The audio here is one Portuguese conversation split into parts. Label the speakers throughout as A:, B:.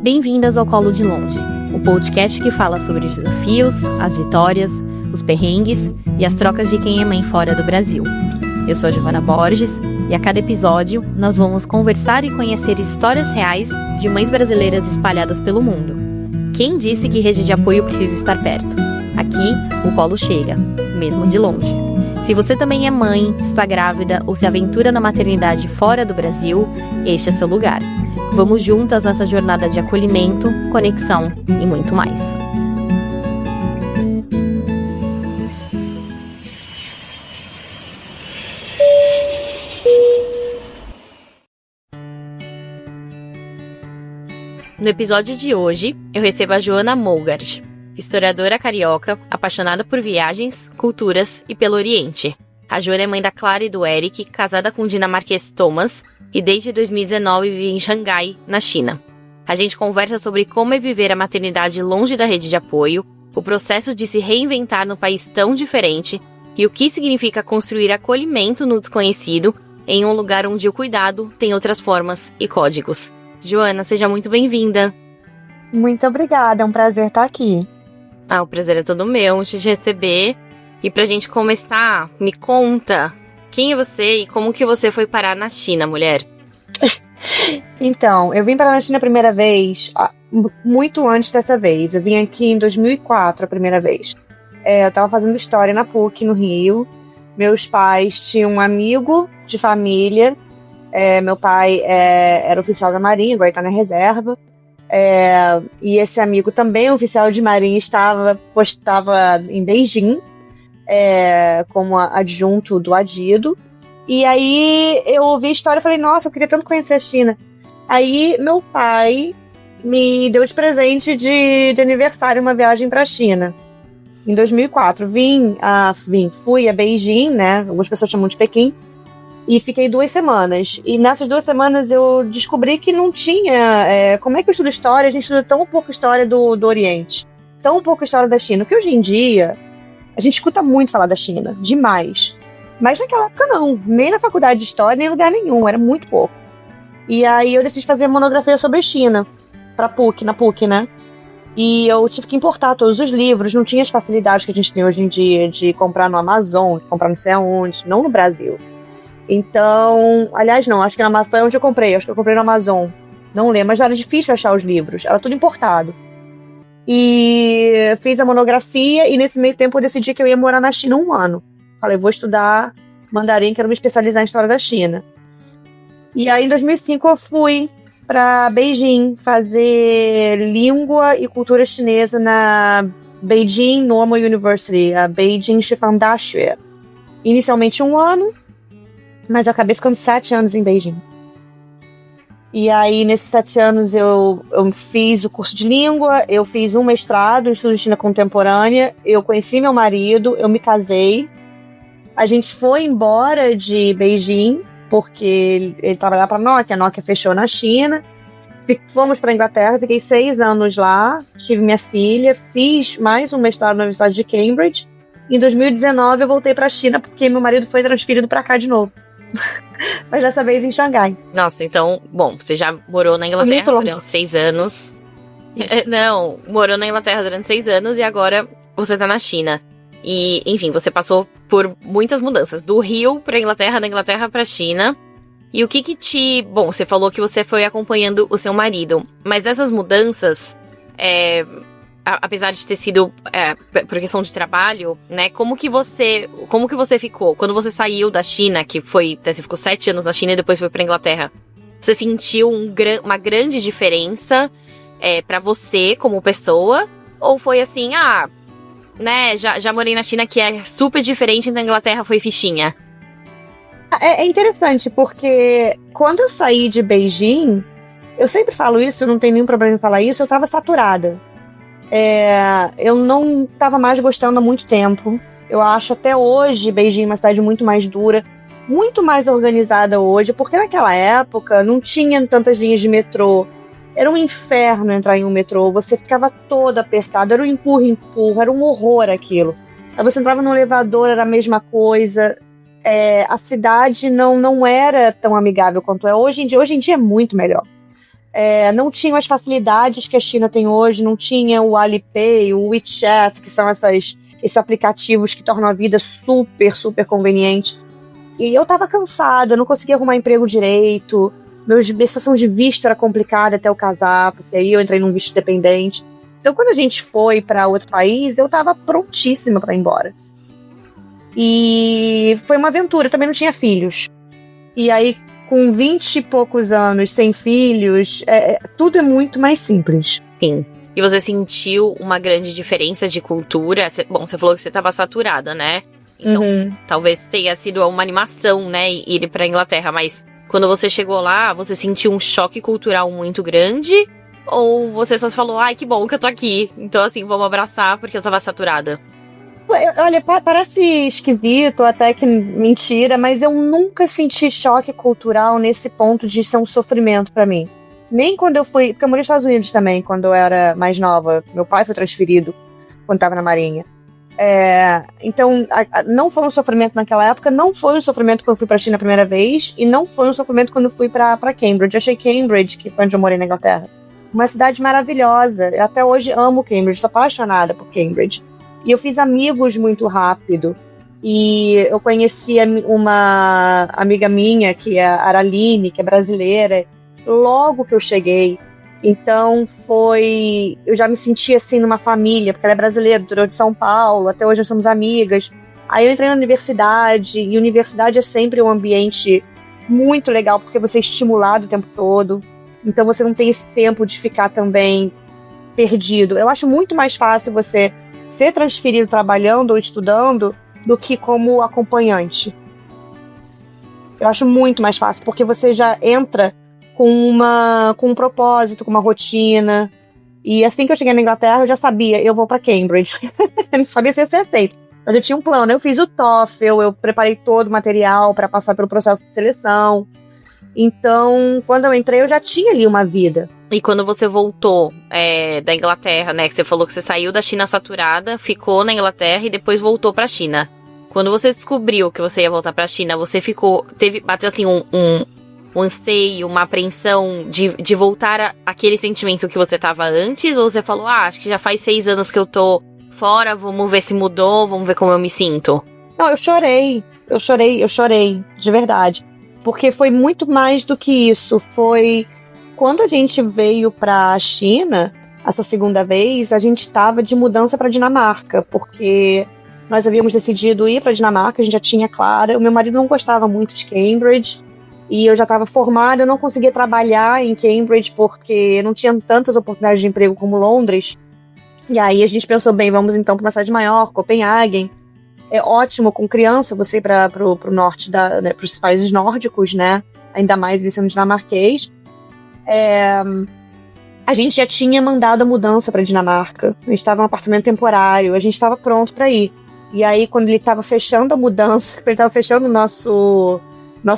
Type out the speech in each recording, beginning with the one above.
A: Bem-vindas ao Colo de Longe, o podcast que fala sobre os desafios, as vitórias, os perrengues e as trocas de quem é mãe fora do Brasil. Eu sou a Giovana Borges e a cada episódio nós vamos conversar e conhecer histórias reais de mães brasileiras espalhadas pelo mundo. Quem disse que rede de apoio precisa estar perto? Aqui, o colo chega, mesmo de longe. Se você também é mãe, está grávida ou se aventura na maternidade fora do Brasil, este é seu lugar. Vamos juntas nessa jornada de acolhimento, conexão e muito mais. No episódio de hoje, eu recebo a Joana Mougard, historiadora carioca, apaixonada por viagens, culturas e pelo Oriente. A Joana é mãe da Clara e do Eric, casada com o dinamarquês Thomas, e desde 2019 vive em Xangai, na China. A gente conversa sobre como é viver a maternidade longe da rede de apoio, o processo de se reinventar num país tão diferente e o que significa construir acolhimento no desconhecido em um lugar onde o cuidado tem outras formas e códigos. Joana, seja muito bem-vinda.
B: Muito obrigada, é um prazer estar aqui.
A: O prazer é todo meu de te receber. E pra gente começar, me conta quem é você e como que você foi parar na China, mulher?
B: Então, eu vim parar na China a primeira vez, muito antes dessa vez. Eu vim aqui em 2004 a primeira vez. Eu tava fazendo história na PUC, no Rio. Meus pais tinham um amigo de família. Meu pai era oficial da Marinha, agora tá na reserva. E esse amigo também, oficial de Marinha, estava em Beijing, como adjunto do Adido. E aí eu ouvi a história e falei, nossa, eu queria tanto conhecer a China. Aí meu pai me deu de presente de aniversário uma viagem para a China. Em 2004, fui a Beijing, né? Algumas pessoas chamam de Pequim. E fiquei 2 semanas. E nessas 2 semanas eu descobri que não tinha... como é que eu estudo história? A gente estuda tão pouco história do Oriente. Tão pouco história da China. Porque hoje em dia, a gente escuta muito falar da China. Demais. Mas naquela época não. Nem na faculdade de história, nem em lugar nenhum. Era muito pouco. E aí eu decidi fazer monografia sobre a China. Na PUC, né? E eu tive que importar todos os livros. Não tinha as facilidades que a gente tem hoje em dia de comprar no Amazon, de comprar não sei aonde. Não no Brasil. Então, aliás não, acho que foi onde eu comprei, acho que eu comprei no Amazon, não lembro, mas era difícil achar os livros, era tudo importado. E fiz a monografia e nesse meio tempo eu decidi que eu ia morar na China 1 ano. Falei, vou estudar mandarim, quero me especializar em história da China. E aí em 2005 eu fui para Beijing fazer língua e cultura chinesa na Beijing Normal University, a Beijing Shifan Daxue. Inicialmente 1 ano, mas eu acabei ficando 7 anos em Beijing. E aí, nesses 7 anos, eu fiz o curso de língua, eu fiz um mestrado em estudo de China contemporânea, eu conheci meu marido, eu me casei. A gente foi embora de Beijing, porque ele trabalhava para a Nokia fechou na China. Fomos para a Inglaterra, fiquei 6 anos lá, tive minha filha, fiz mais um mestrado na Universidade de Cambridge. Em 2019, eu voltei para a China, porque meu marido foi transferido para cá de novo. Mas dessa vez em Xangai.
A: Nossa, então, bom, você já morou na Inglaterra durante 6 anos. Não, morou na Inglaterra durante 6 anos e agora você tá na China. E, enfim, você passou por muitas mudanças. Do Rio pra Inglaterra, da Inglaterra pra China. E o que Bom, você falou que você foi acompanhando o seu marido. Mas dessas mudanças, apesar de ter sido por questão de trabalho, né? Como que você ficou? Quando você saiu da China, você ficou 7 anos na China e depois foi pra Inglaterra, você sentiu uma grande diferença pra você como pessoa? Ou foi assim, né? Já morei na China, que é super diferente, então a Inglaterra foi fichinha?
B: É interessante, porque quando eu saí de Beijing, eu sempre falo isso, não tem nenhum problema em falar isso, eu tava saturada. Eu não estava mais gostando há muito tempo. Eu acho até hoje Beijing uma cidade muito mais dura, muito mais organizada hoje, porque naquela época não tinha tantas linhas de metrô. Era um inferno entrar em um metrô, você ficava todo apertado, era um empurra-empurra, era um horror aquilo. Aí você entrava no elevador, era a mesma coisa. A cidade não era tão amigável quanto é hoje em dia. Hoje em dia é muito melhor. não tinham as facilidades que a China tem hoje, não tinha o Alipay, o WeChat, que são esses aplicativos que tornam a vida super, super conveniente. E eu tava cansada, não conseguia arrumar emprego direito, minha situação de visto era complicada até eu casar, porque aí eu entrei num visto dependente. Então, quando a gente foi para outro país, eu tava prontíssima para ir embora. E foi uma aventura, eu também não tinha filhos. E aí, com 20 e poucos anos, sem filhos, tudo é muito mais simples.
A: Sim. E você sentiu uma grande diferença de cultura? Bom, você falou que você estava saturada, né? Então, talvez tenha sido uma animação, né, ir pra Inglaterra. Mas quando você chegou lá, você sentiu um choque cultural muito grande? Ou você só falou, ai, que bom que eu tô aqui. Então, assim, vamos abraçar porque eu tava saturada.
B: Olha, parece esquisito, até que mentira, mas eu nunca senti choque cultural nesse ponto de ser um sofrimento pra mim. Nem quando eu fui... Porque eu morei nos Estados Unidos também, quando eu era mais nova. Meu pai foi transferido quando tava na Marinha. Então, não foi um sofrimento naquela época, não foi um sofrimento quando eu fui pra China a primeira vez, e não foi um sofrimento quando eu fui pra Cambridge. Eu achei Cambridge, que foi onde eu morei na Inglaterra, uma cidade maravilhosa. Eu até hoje amo Cambridge, sou apaixonada por Cambridge. E eu fiz amigos muito rápido. E eu conheci uma amiga minha, que é a Araline, que é brasileira, logo que eu cheguei. Então eu já me senti assim numa família, porque ela é brasileira, de São Paulo, até hoje nós somos amigas. Aí eu entrei na universidade, e universidade é sempre um ambiente muito legal, porque você é estimulado o tempo todo. Então você não tem esse tempo de ficar também perdido. Eu acho muito mais fácil você ser transferido trabalhando ou estudando do que como acompanhante. Eu acho muito mais fácil, porque você já entra com um propósito, com uma rotina. E assim que eu cheguei na Inglaterra, eu já sabia, eu vou para Cambridge. Eu não sabia se ia ser aceito, mas eu tinha um plano. Eu fiz o TOEFL, eu preparei todo o material para passar pelo processo de seleção. Então, quando eu entrei, eu já tinha ali uma vida.
A: E quando você voltou da Inglaterra, né, que você falou que você saiu da China saturada, ficou na Inglaterra e depois voltou pra China. Quando você descobriu que você ia voltar pra China, você bateu assim um anseio, uma apreensão de voltar àquele sentimento que você tava antes? Ou você falou, acho que já faz 6 anos que eu tô fora, vamos ver se mudou, vamos ver como eu me sinto?
B: Não, eu chorei, de verdade. Porque foi muito mais do que isso. Foi quando a gente veio pra China, essa segunda vez, a gente estava de mudança pra Dinamarca, porque nós havíamos decidido ir pra Dinamarca, a gente já tinha Clara. O meu marido não gostava muito de Cambridge, e eu já estava formada, eu não conseguia trabalhar em Cambridge, porque não tinha tantas oportunidades de emprego como Londres. E aí a gente pensou, bem, vamos então para uma cidade maior, Copenhagen. É ótimo com criança você ir para o norte, né, para os países nórdicos, né? Ainda mais ele sendo dinamarquês. A gente já tinha mandado a mudança para Dinamarca. A gente estava num apartamento temporário, a gente estava pronto para ir. E aí, quando ele estava fechando a mudança, ele estava fechando o nosso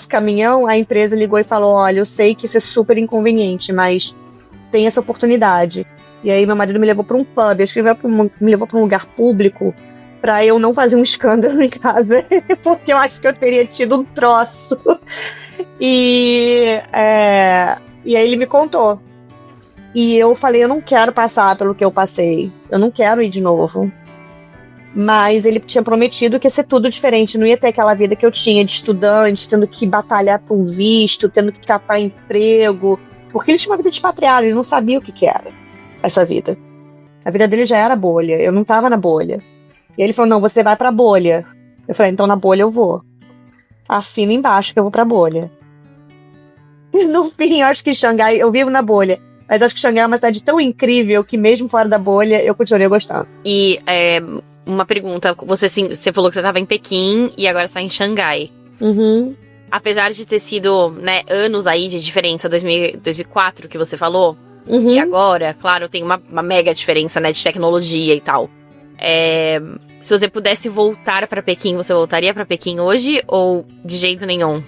B: caminhão, a empresa ligou e falou, olha, eu sei que isso é super inconveniente, mas tem essa oportunidade. E aí meu marido me levou para um pub, acho que ele me levou para um lugar público, para eu não fazer um escândalo em casa, porque eu acho que eu teria tido um troço. E aí ele me contou. E eu falei, eu não quero passar pelo que eu passei, eu não quero ir de novo. Mas ele tinha prometido que ia ser tudo diferente, não ia ter aquela vida que eu tinha de estudante, tendo que batalhar por um visto, tendo que capar emprego, porque ele tinha uma vida expatriada, ele não sabia o que era essa vida. A vida dele já era bolha, eu não tava na bolha. E ele falou, não, você vai pra bolha. Eu falei, então na bolha eu vou. Assina embaixo que eu vou pra bolha. No fim, eu acho que Xangai, eu vivo na bolha, mas acho que Xangai é uma cidade tão incrível que mesmo fora da bolha, eu continuei gostando.
A: E, uma pergunta, você falou que você estava em Pequim e agora está em Xangai.
B: Uhum.
A: Apesar de ter sido, né, anos aí de diferença, 2004 que você falou,
B: uhum.
A: E agora, claro, tem uma mega diferença, né, de tecnologia e tal. Se você pudesse voltar pra Pequim, você voltaria pra Pequim hoje ou de jeito nenhum?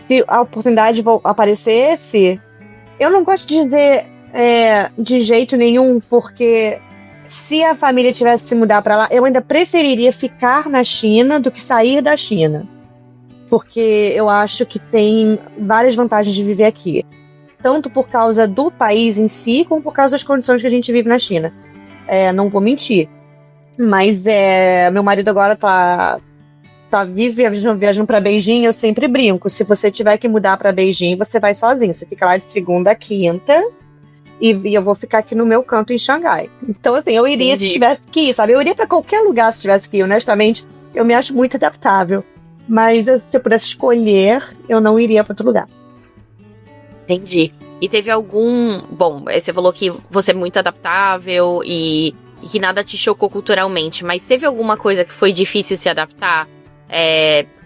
B: Se a oportunidade aparecesse, eu não gosto de dizer de jeito nenhum, porque se a família tivesse se mudar para lá, eu ainda preferiria ficar na China do que sair da China. Porque eu acho que tem várias vantagens de viver aqui. tanto por causa do país em si, como por causa das condições que a gente vive na China. Não vou mentir. Mas meu marido agora tá viajando para Beijing. Eu sempre brinco, se você tiver que mudar para Beijing, você vai sozinho, você fica lá de segunda a quinta, e eu vou ficar aqui no meu canto em Xangai. Então, assim, eu iria se tivesse que ir, sabe? Eu iria para qualquer lugar se tivesse que ir, honestamente. Eu me acho muito adaptável. Mas se eu pudesse escolher, eu não iria para outro lugar.
A: Entendi. E teve algum... Bom, você falou que você é muito adaptável e que nada te chocou culturalmente, mas teve alguma coisa que foi difícil se adaptar?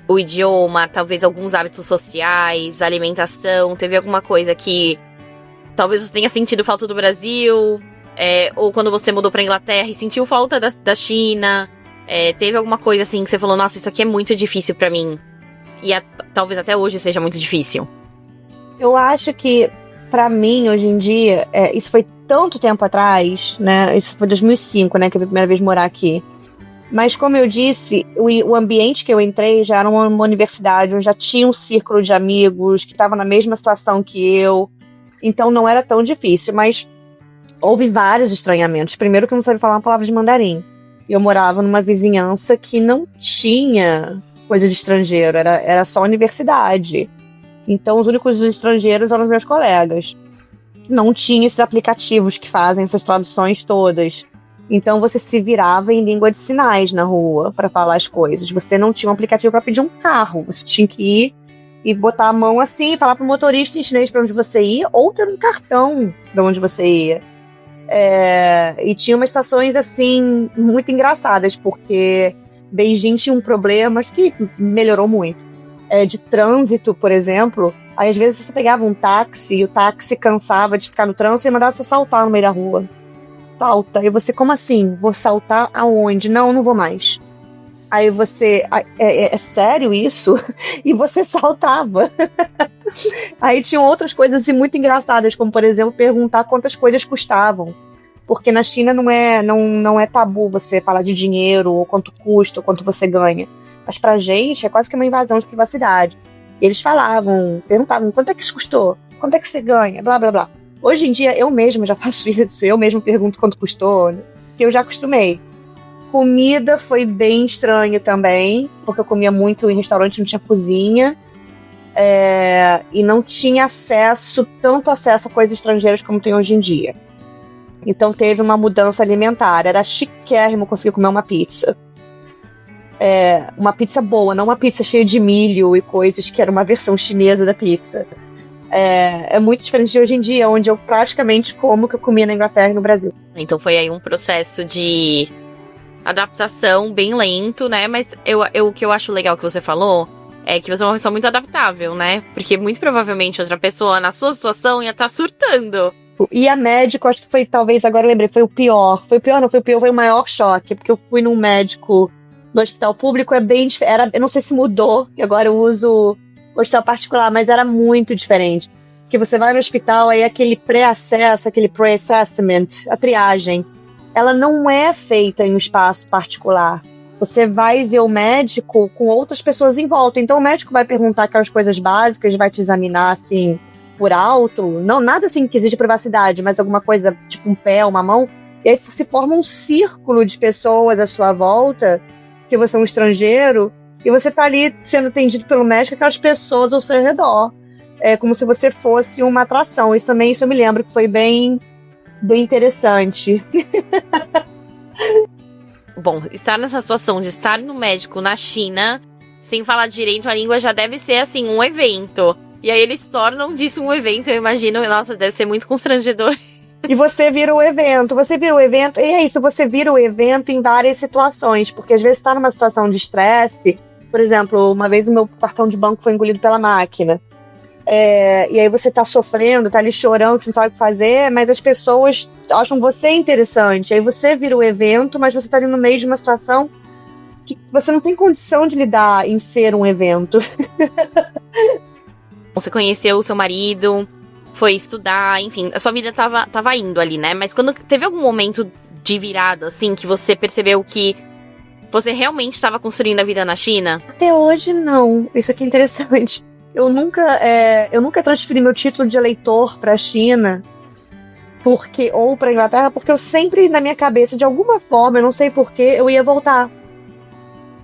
A: O idioma, talvez alguns hábitos sociais, alimentação, teve alguma coisa que talvez você tenha sentido falta do Brasil, ou quando você mudou pra Inglaterra e sentiu falta da China, teve alguma coisa assim que você falou, nossa, isso aqui é muito difícil pra mim, e talvez até hoje seja muito difícil?
B: Eu acho que, pra mim, hoje em dia, isso foi tanto tempo atrás, né, isso foi 2005, né, que eu fui a primeira vez morar aqui. Mas, como eu disse, o ambiente que eu entrei já era uma universidade, onde já tinha um círculo de amigos que estavam na mesma situação que eu. Então, não era tão difícil. Mas houve vários estranhamentos. Primeiro que eu não sabia falar uma palavra de mandarim. Eu morava numa vizinhança que não tinha coisa de estrangeiro. Era só universidade. Então, os únicos estrangeiros eram os meus colegas. Não tinha esses aplicativos que fazem essas traduções todas. Então você se virava em língua de sinais na rua para falar as coisas. Você não tinha um aplicativo para pedir um carro. Você tinha que ir e botar a mão assim, falar pro motorista em chinês para onde você ia, ou ter um cartão de onde você ia. E tinha umas situações assim muito engraçadas, porque Beijing tinha um problema, acho que melhorou muito, de trânsito, por exemplo. Aí às vezes você pegava um táxi e o táxi cansava de ficar no trânsito e mandava você saltar no meio da rua. Salta. E você, como assim? Vou saltar aonde? Não vou mais. Aí você... É sério isso? E você saltava. Aí tinham outras coisas assim, muito engraçadas, como, por exemplo, perguntar quantas coisas custavam. Porque na China não é tabu você falar de dinheiro, ou quanto custa, ou quanto você ganha. Mas pra gente é quase que uma invasão de privacidade. E eles perguntavam, quanto é que isso custou? Quanto é que você ganha? Blá, blá, blá. Hoje em dia, eu mesma já faço isso, eu mesma pergunto quanto custou, porque eu já acostumei. Comida foi bem estranho também, porque eu comia muito em restaurante, não tinha cozinha, e não tinha tanto acesso a coisas estrangeiras como tem hoje em dia. Então teve uma mudança alimentar, era chiquérrimo conseguir comer uma pizza. Uma pizza boa, não uma pizza cheia de milho e coisas, que era uma versão chinesa da pizza. É muito diferente de hoje em dia, onde eu praticamente como o que eu comia na Inglaterra e no Brasil.
A: Então foi aí um processo de adaptação bem lento, né? Mas o que eu acho legal que você falou é que você é uma pessoa muito adaptável, né? Porque muito provavelmente outra pessoa na sua situação ia estar surtando.
B: E a médico, acho que foi, talvez, agora eu lembrei, foi o pior. Foi o maior choque, porque eu fui num médico no hospital público, eu não sei se mudou, e agora eu uso hospital particular, mas era muito diferente. Porque você vai no hospital, aí aquele pré-acesso, aquele pre-assessment, a triagem, ela não é feita em um espaço particular. Você vai ver o médico com outras pessoas em volta. Então o médico vai perguntar aquelas coisas básicas, vai te examinar assim por alto, não nada assim que exige privacidade, mas alguma coisa tipo um pé, uma mão. E aí se forma um círculo de pessoas à sua volta, que você é um estrangeiro, e você tá ali sendo atendido pelo médico, aquelas pessoas ao seu redor. É como se você fosse uma atração. Isso eu me lembro que foi bem, bem interessante.
A: Bom, estar nessa situação de estar no médico na China, sem falar direito a língua, já deve ser, assim, um evento. E aí eles tornam disso um evento, eu imagino. Nossa, deve ser muito constrangedor.
B: E você vira o evento, e é isso, você vira o evento em várias situações, porque às vezes tá numa situação de estresse. Por exemplo, uma vez o meu cartão de banco foi engolido pela máquina. E aí você tá sofrendo, tá ali chorando, você não sabe o que fazer, mas as pessoas acham você interessante. Aí você vira o evento, mas você tá ali no meio de uma situação que você não tem condição de lidar em ser um evento.
A: Você conheceu o seu marido, foi estudar, enfim, a sua vida tava indo ali, né? Mas quando teve algum momento de virada, assim, que você percebeu que você realmente estava construindo a vida na China?
B: Até hoje, não. Isso aqui é interessante. eu nunca transferi meu título de eleitor para a China ou para Inglaterra, porque eu sempre, na minha cabeça, de alguma forma, eu não sei porquê, eu ia voltar.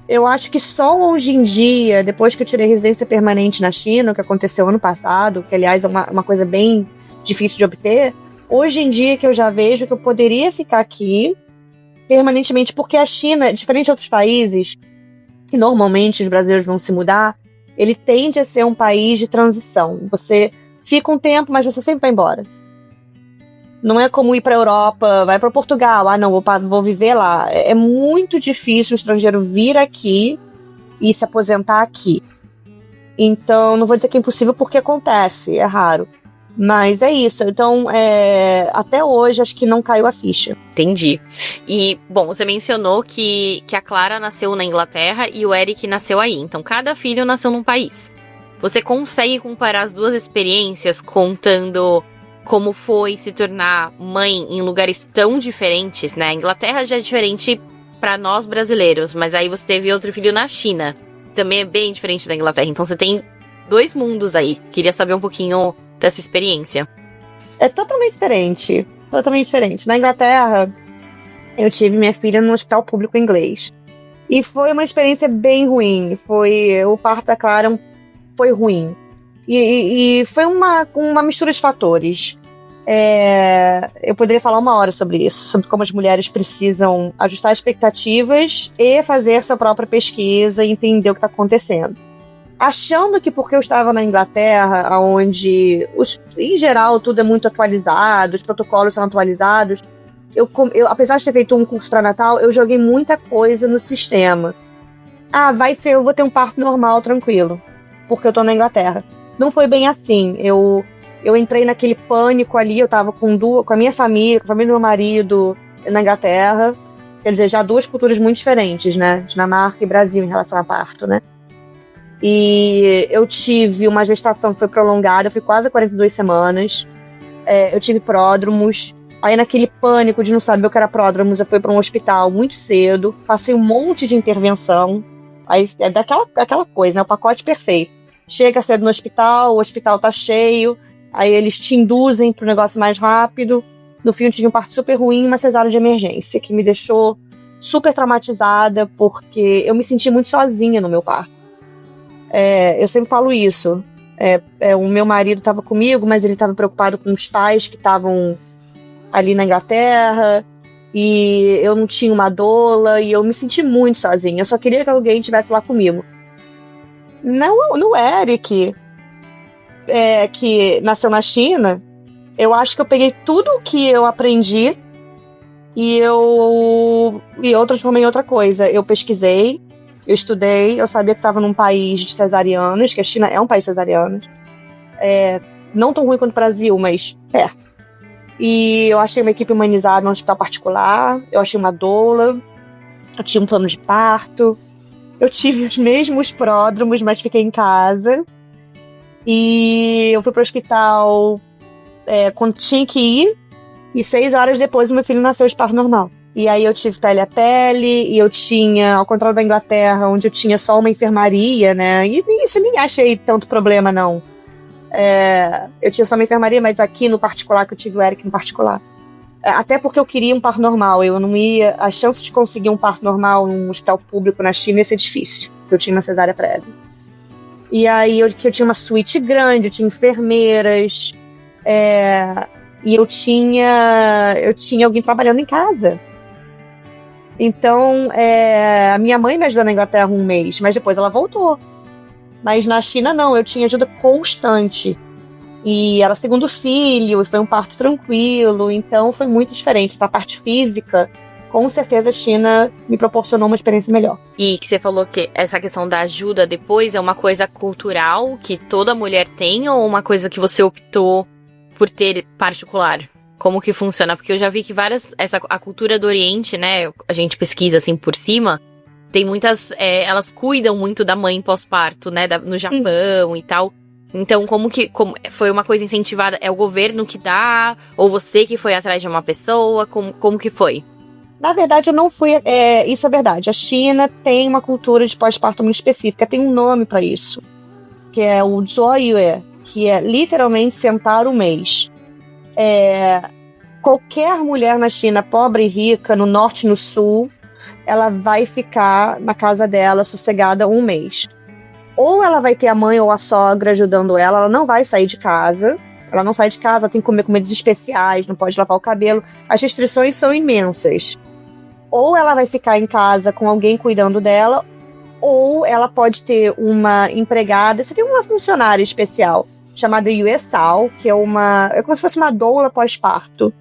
B: Eu acho que só hoje em dia, depois que eu tirei residência permanente na China, o que aconteceu ano passado, que aliás é uma coisa bem difícil de obter, hoje em dia que eu já vejo que eu poderia ficar aqui permanentemente, porque a China, diferente de outros países, que normalmente os brasileiros vão se mudar, ele tende a ser um país de transição. Você fica um tempo, mas você sempre vai embora. Não é como ir para a Europa, vai para Portugal, não, vou viver lá. É muito difícil o estrangeiro vir aqui e se aposentar aqui. Então, não vou dizer que é impossível porque acontece, é raro. Mas é isso. Então, até hoje, acho que não caiu a ficha.
A: Entendi. E, bom, você mencionou que a Clara nasceu na Inglaterra e o Eric nasceu aí. Então, cada filho nasceu num país. Você consegue comparar as duas experiências contando como foi se tornar mãe em lugares tão diferentes, né? A Inglaterra já é diferente para nós brasileiros, mas aí você teve outro filho na China. Também é bem diferente da Inglaterra. Então, você tem 2 mundos aí. Queria saber um pouquinho dessa experiência.
B: É totalmente diferente. Totalmente diferente. Na Inglaterra, eu tive minha filha no hospital público inglês. E foi uma experiência bem ruim. O parto da Clara foi ruim. E foi uma mistura de fatores. Eu poderia falar 1 hora sobre isso, sobre como as mulheres precisam ajustar expectativas e fazer sua própria pesquisa e entender o que está acontecendo. Achando que porque eu estava na Inglaterra, onde, em geral, tudo é muito atualizado, os protocolos são atualizados, eu apesar de ter feito um curso pré-natal, eu joguei muita coisa no sistema. Eu vou ter um parto normal, tranquilo, porque eu tô na Inglaterra. Não foi bem assim. Eu entrei naquele pânico ali, eu tava com a minha família, com a família do meu marido na Inglaterra. Quer dizer, já 2 culturas muito diferentes, né? Dinamarca e Brasil em relação a parto, né? E eu tive uma gestação que foi prolongada, eu fui quase 42 semanas. Eu tive pródromos. Aí naquele pânico de não saber o que era pródromos, eu fui para um hospital muito cedo. Passei um monte de intervenção. Aí é daquela coisa, né? O pacote perfeito. Chega cedo no hospital, o hospital tá cheio. Aí eles te induzem pro negócio mais rápido. No fim eu tive um parto super ruim e uma cesárea de emergência, que me deixou super traumatizada, porque eu me senti muito sozinha no meu parto. Eu sempre falo isso. O meu marido estava comigo, mas ele estava preocupado com os pais que estavam ali na Inglaterra, e eu não tinha uma doula, e eu me senti muito sozinha. Eu só queria que alguém estivesse lá comigo. Não, no Eric, que nasceu na China, eu acho que eu peguei tudo o que eu aprendi e eu transformei em outra coisa. Eu pesquisei, eu estudei, eu sabia que estava num país de cesarianas, que a China é um país de cesarianas. Não tão ruim quanto o Brasil, mas perto. E eu achei uma equipe humanizada num hospital particular, eu achei uma doula, eu tinha um plano de parto, eu tive os mesmos pródromos, mas fiquei em casa. E eu fui pro hospital quando tinha que ir, e 6 horas depois o meu filho nasceu de parto normal. E aí eu tive pele a pele, e eu tinha, ao contrário da Inglaterra, onde eu tinha só uma enfermaria, né? E isso eu nem achei tanto problema, não. Eu tinha só uma enfermaria, mas aqui no particular, que eu tive o Eric no particular. Até porque eu queria um parto normal, eu não ia... A chance de conseguir um parto normal num hospital público na China ia ser difícil, porque eu tinha uma cesárea prévia. E aí eu tinha uma suíte grande, eu tinha enfermeiras, e eu tinha alguém trabalhando em casa. Então, a minha mãe me ajudou na Inglaterra 1 mês, mas depois ela voltou. Mas na China não, eu tinha ajuda constante. E era 2º filho, e foi um parto tranquilo, então foi muito diferente. Essa parte física, com certeza a China me proporcionou uma experiência melhor.
A: E que você falou que essa questão da ajuda depois é uma coisa cultural que toda mulher tem, ou uma coisa que você optou por ter particular? Como que funciona? Porque eu já vi que a cultura do Oriente, né, a gente pesquisa assim por cima, tem muitas, elas cuidam muito da mãe pós-parto, né, no Japão e tal. Então, como foi uma coisa incentivada? É o governo que dá? Ou você que foi atrás de uma pessoa? Como que foi?
B: Na verdade, eu não fui... Isso é verdade. A China tem uma cultura de pós-parto muito específica. Tem um nome para isso. que é o Zoyue, que é literalmente sentar o mês. Qualquer mulher na China, pobre e rica, no norte e no sul, ela vai ficar na casa dela sossegada um mês. Ou ela vai ter a mãe ou a sogra ajudando ela não vai sair de casa. Ela não sai de casa, tem que comer comidas especiais, não pode lavar o cabelo. As restrições são imensas. Ou ela vai ficar em casa com alguém cuidando dela, ou ela pode ter uma empregada. Você tem uma funcionária especial chamada Yuesao, que é como se fosse uma doula pós-parto,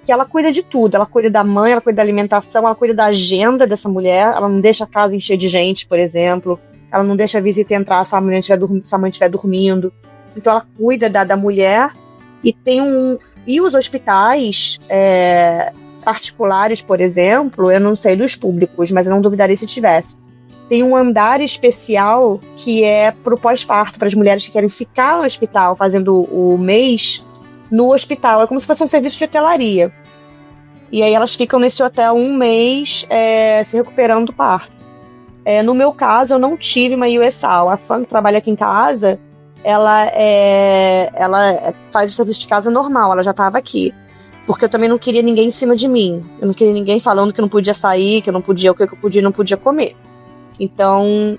B: que ela cuida de tudo. Ela cuida da mãe, ela cuida da alimentação, ela cuida da agenda dessa mulher. Ela não deixa a casa encher de gente, por exemplo. Ela não deixa a visita entrar se a mãe estiver dormindo. Então ela cuida da mulher. E os hospitais particulares, por exemplo, eu não sei dos públicos, mas eu não duvidaria se tivesse. Tem um andar especial que é pro pós-parto, para as mulheres que querem ficar no hospital fazendo o mês no hospital. É como se fosse um serviço de hotelaria. E aí elas ficam nesse hotel um mês se recuperando do parto. No meu caso, eu não tive uma Yuesao. A Fan, que trabalha aqui em casa, ela faz o serviço de casa normal, ela já estava aqui. Porque eu também não queria ninguém em cima de mim. Eu não queria ninguém falando que não podia sair, que eu não podia, o que eu podia e não podia comer. Então,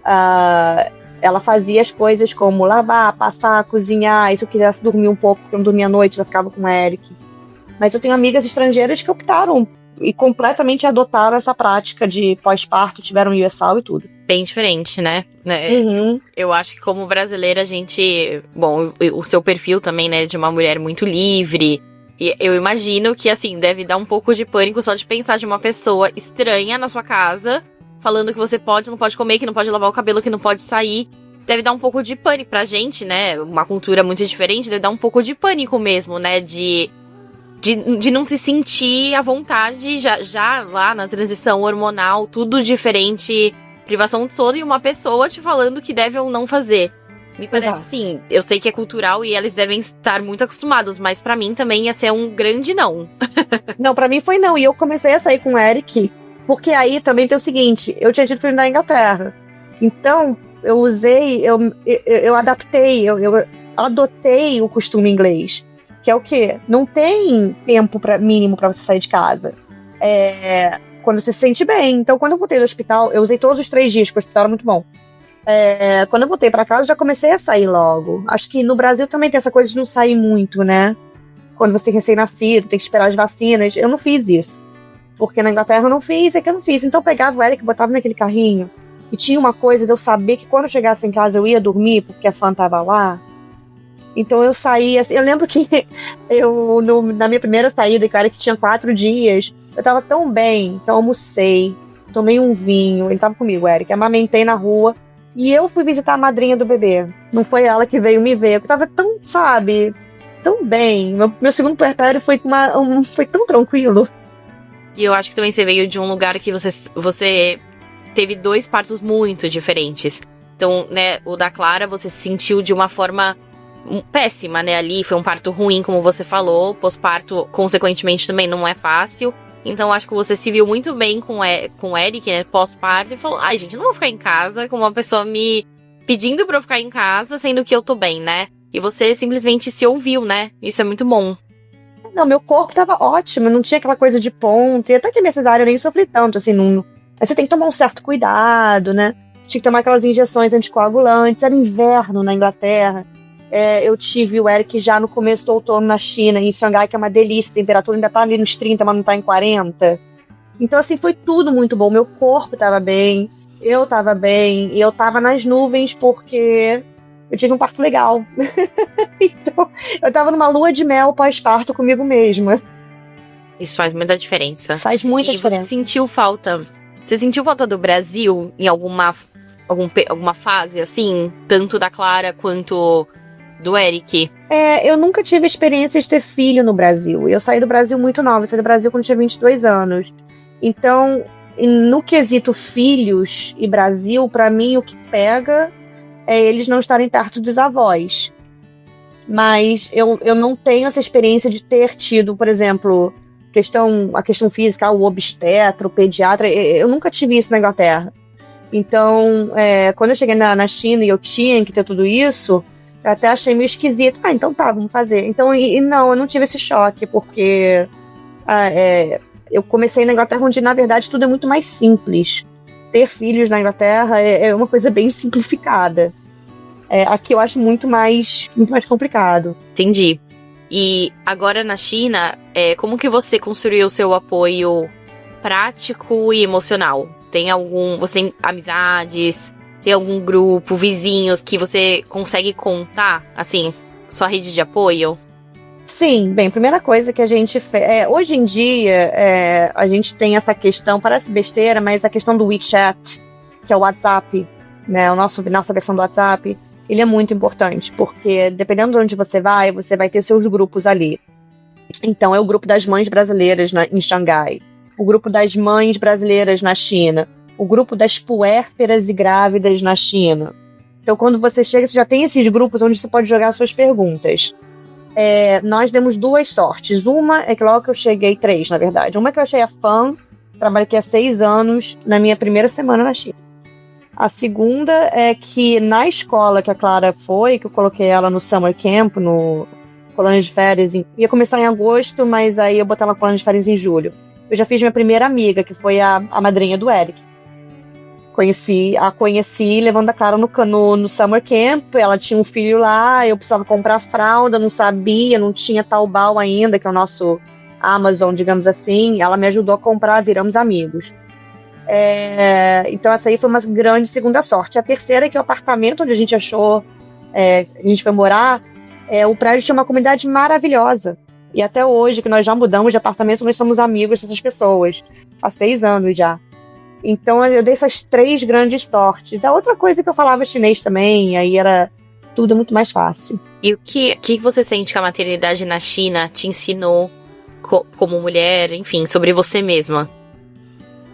B: ela fazia as coisas como lavar, passar, cozinhar. E se eu quisesse dormir um pouco, porque eu não dormia à noite, ela ficava com o Eric. Mas eu tenho amigas estrangeiras que optaram e completamente adotaram essa prática de pós-parto, tiveram Yuesao e tudo.
A: Bem diferente, né?
B: Uhum.
A: Eu acho que como brasileira a gente... Bom, o seu perfil também, né, de uma mulher muito livre. E eu imagino que, assim, deve dar um pouco de pânico só de pensar de uma pessoa estranha na sua casa, falando que você pode, não pode comer, que não pode lavar o cabelo, que não pode sair. Deve dar um pouco de pânico pra gente, né? Uma cultura muito diferente, deve dar um pouco de pânico mesmo, né? De não se sentir à vontade já lá na transição hormonal, tudo diferente, privação de sono e uma pessoa te falando que deve ou não fazer. Me parece assim, eu sei que é cultural e eles devem estar muito acostumados, mas pra mim também ia ser um grande não.
B: Não, pra mim foi não, e eu comecei a sair com o Eric, porque aí também tem o seguinte, eu tinha tido filho na Inglaterra, então eu adaptei, eu adotei o costume inglês. Que é o quê? Não tem tempo mínimo pra você sair de casa. Quando você se sente bem. Então, quando eu voltei do hospital, eu usei todos os 3 dias, porque o hospital era muito bom. Quando eu voltei pra casa, eu já comecei a sair logo. Acho que no Brasil também tem essa coisa de não sair muito, né? Quando você tem recém-nascido, tem que esperar as vacinas. Eu não fiz isso. Porque na Inglaterra eu não fiz, é que eu não fiz. Então eu pegava o Eric, botava naquele carrinho. E tinha uma coisa de eu saber que quando eu chegasse em casa eu ia dormir, porque a Fan tava lá. Então eu saí, assim, eu lembro que na minha primeira saída, cara, que tinha 4 dias, eu tava tão bem, que eu almocei, tomei um vinho, ele tava comigo, Eric, amamentei na rua, e eu fui visitar a madrinha do bebê. Não foi ela que veio me ver, eu tava tão, sabe, tão bem. Meu segundo puerpério foi tão tranquilo.
A: E eu acho que também você veio de um lugar que você teve 2 partos muito diferentes. Então, né, o da Clara, você se sentiu de uma forma péssima, né, ali, foi um parto ruim, como você falou, pós-parto, consequentemente, também não é fácil, então acho que você se viu muito bem com o Eric, né, pós-parto, e falou, ai, gente, não vou ficar em casa, com uma pessoa me pedindo pra eu ficar em casa, sendo que eu tô bem, né, e você simplesmente se ouviu, né, isso é muito bom.
B: Não, meu corpo tava ótimo, não tinha aquela coisa de ponte, até que minha cesárea eu nem sofri tanto, assim, não... Aí você tem que tomar um certo cuidado, né, tinha que tomar aquelas injeções anticoagulantes, era inverno na Inglaterra. Eu tive o Eric já no começo do outono na China, em Xangai, que é uma delícia, a temperatura ainda tá ali nos 30, mas não tá em 40. Então, assim, foi tudo muito bom. Meu corpo tava bem, eu tava bem, e eu tava nas nuvens porque eu tive um parto legal. Então, eu tava numa lua de mel pós-parto comigo mesma.
A: Isso faz muita diferença.
B: Faz muita diferença.
A: Você sentiu falta do Brasil em alguma fase, assim? Tanto da Clara quanto do Eric?
B: Eu nunca tive experiência de ter filho no Brasil. Eu saí do Brasil muito nova. Eu saí do Brasil quando tinha 22 anos. Então, no quesito filhos e Brasil, pra mim, o que pega é eles não estarem perto dos avós. Mas eu não tenho essa experiência de ter tido, por exemplo, a questão física, o obstetra, o pediatra. Eu nunca tive isso na Inglaterra. Então, quando eu cheguei na China e eu tinha que ter tudo isso, eu até achei meio esquisito. Então tá, vamos fazer. Então, não, eu não tive esse choque, porque eu comecei na Inglaterra, onde, na verdade, tudo é muito mais simples. Ter filhos na Inglaterra é uma coisa bem simplificada. Aqui eu acho muito mais complicado.
A: Entendi. E agora na China, como que você construiu o seu apoio prático e emocional? Você tem amizades, tem algum grupo, vizinhos que você consegue contar, assim, sua rede de apoio?
B: Sim, bem, primeira coisa que a gente fez. Hoje em dia, a gente tem essa questão, parece besteira, mas a questão do WeChat, que é o WhatsApp, né? Nossa versão do WhatsApp, ele é muito importante, porque dependendo de onde você vai ter seus grupos ali. Então, é o grupo das mães brasileiras em Xangai, o grupo das mães brasileiras na China, o grupo das puérperas e grávidas na China. Então, quando você chega, você já tem esses grupos onde você pode jogar suas perguntas. Nós demos 2 sortes. Uma é que logo que eu cheguei, 3, na verdade. Uma é que eu achei a fã, trabalhei aqui há 6 anos, na minha primeira semana na China. A segunda é que na escola que a Clara foi, que eu coloquei ela no Summer Camp, no colônia de férias, ia começar em agosto, mas aí eu botei ela na colônia de férias em julho. Eu já fiz minha primeira amiga, que foi a madrinha do Eric. Conheci levando a Clara no Summer Camp, ela tinha um filho lá, eu precisava comprar fralda, não sabia, não tinha Taobao ainda, que é o nosso Amazon, digamos assim, ela me ajudou a comprar, viramos amigos. Então essa aí foi uma grande segunda sorte. A terceira é que o apartamento onde a gente achou, a gente foi morar, o prédio tinha uma comunidade maravilhosa. E até hoje, que nós já mudamos de apartamento, nós somos amigos dessas pessoas. Há 6 anos já. Então eu dei essas 3 grandes sortes. A outra coisa que eu falava chinês também, aí era tudo muito mais fácil.
A: E o que você sente que a maternidade na China te ensinou como mulher, enfim, sobre você mesma?